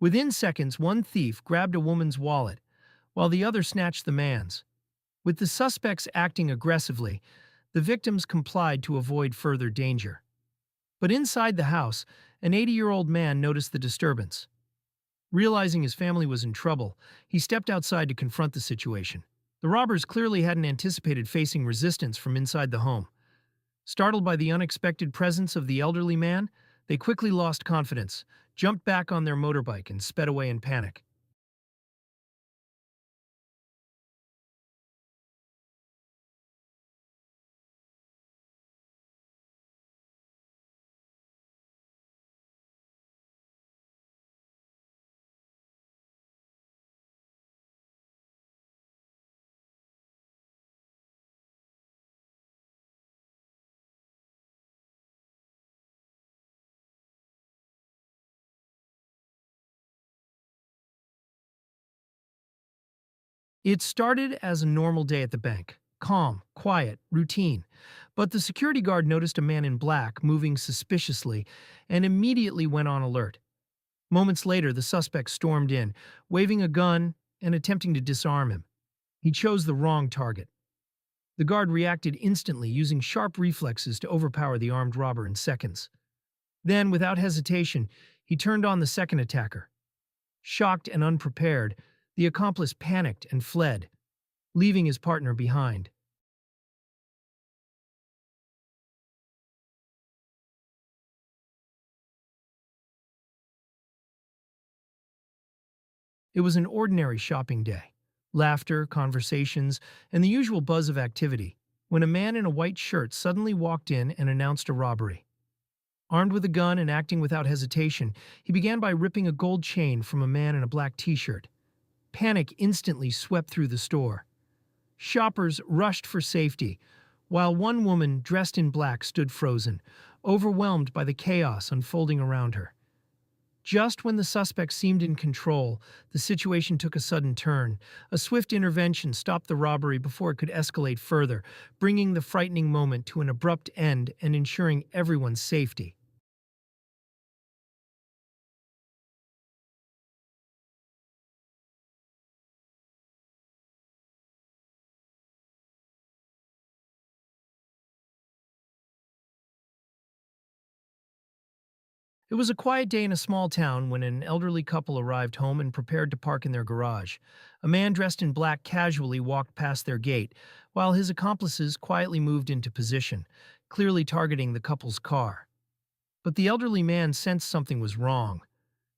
Within seconds, one thief grabbed a woman's wallet, while the other snatched the man's. With the suspects acting aggressively, the victims complied to avoid further danger. But inside the house, an 80-year-old man noticed the disturbance. Realizing his family was in trouble, he stepped outside to confront the situation. The robbers clearly hadn't anticipated facing resistance from inside the home. Startled by the unexpected presence of the elderly man, they quickly lost confidence, jumped back on their motorbike, and sped away in panic. It started as a normal day at the bank. Calm, quiet, routine. But the security guard noticed a man in black moving suspiciously and immediately went on alert. Moments later, the suspect stormed in, waving a gun and attempting to disarm him. He chose the wrong target. The guard reacted instantly, using sharp reflexes to overpower the armed robber in seconds. Then, without hesitation, he turned on the second attacker. Shocked and unprepared, the accomplice panicked and fled, leaving his partner behind. It was an ordinary shopping day. Laughter, conversations, and the usual buzz of activity, when a man in a white shirt suddenly walked in and announced a robbery. Armed with a gun and acting without hesitation, he began by ripping a gold chain from a man in a black t-shirt. Panic instantly swept through the store. Shoppers rushed for safety, while one woman dressed in black stood frozen, overwhelmed by the chaos unfolding around her. Just when the suspect seemed in control, the situation took a sudden turn. A swift intervention stopped the robbery before it could escalate further, bringing the frightening moment to an abrupt end and ensuring everyone's safety. It was a quiet day in a small town when an elderly couple arrived home and prepared to park in their garage. A man dressed in black casually walked past their gate, while his accomplices quietly moved into position, clearly targeting the couple's car. But the elderly man sensed something was wrong.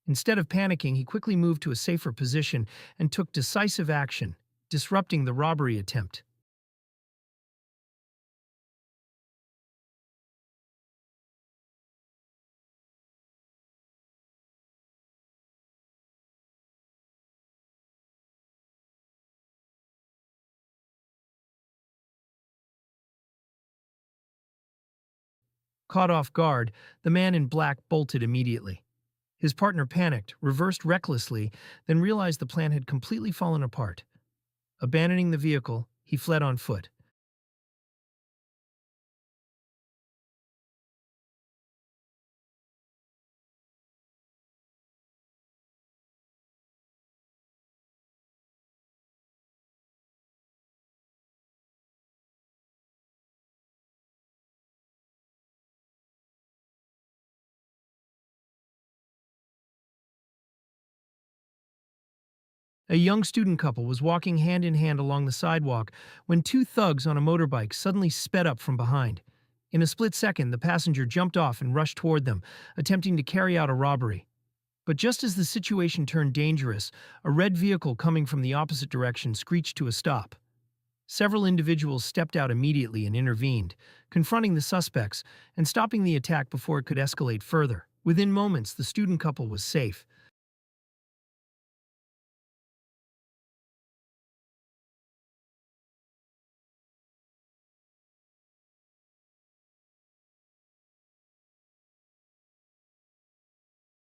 Instead of panicking, he quickly moved to a safer position and took decisive action, disrupting the robbery attempt. Caught off guard, the man in black bolted immediately. His partner panicked, reversed recklessly, then realized the plan had completely fallen apart. Abandoning the vehicle, he fled on foot. A young student couple was walking hand in hand along the sidewalk when two thugs on a motorbike suddenly sped up from behind. In a split second, the passenger jumped off and rushed toward them, attempting to carry out a robbery. But just as the situation turned dangerous, a red vehicle coming from the opposite direction screeched to a stop. Several individuals stepped out immediately and intervened, confronting the suspects and stopping the attack before it could escalate further. Within moments, the student couple was safe.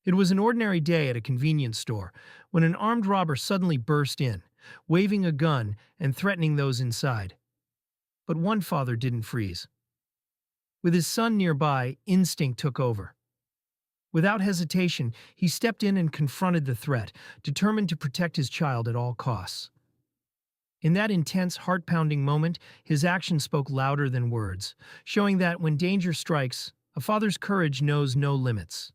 It was an ordinary day at a convenience store when an armed robber suddenly burst in, waving a gun and threatening those inside. But one father didn't freeze. With his son nearby, instinct took over. Without hesitation, he stepped in and confronted the threat, determined to protect his child at all costs. In that intense, heart-pounding moment, his action spoke louder than words, showing that when danger strikes, a father's courage knows no limits.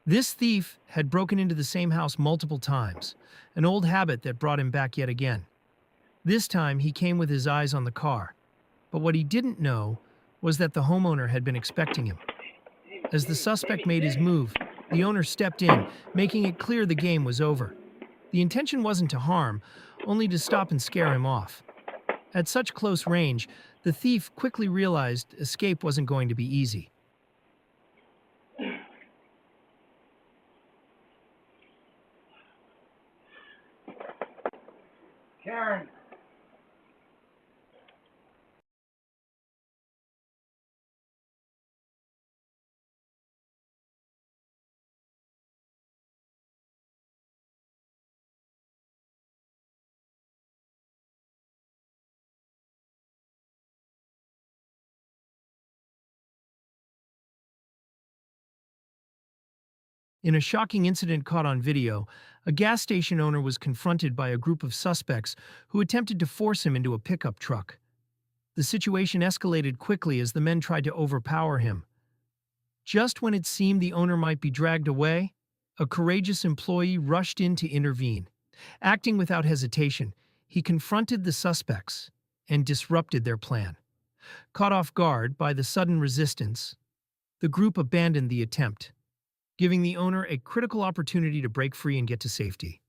This thief had broken into the same house multiple times, an old habit that brought him back yet again. This time, he came with his eyes on the car, but what he didn't know was that the homeowner had been expecting him. As the suspect made his move, the owner stepped in, making it clear the game was over. The intention wasn't to harm, only to stop and scare him off. At such close range, the thief quickly realized escape wasn't going to be easy. Karen. In a shocking incident caught on video, a gas station owner was confronted by a group of suspects who attempted to force him into a pickup truck. The situation escalated quickly as the men tried to overpower him. Just when it seemed the owner might be dragged away, a courageous employee rushed in to intervene. Acting without hesitation, he confronted the suspects and disrupted their plan. Caught off guard by the sudden resistance, the group abandoned the attempt, giving the owner a critical opportunity to break free and get to safety.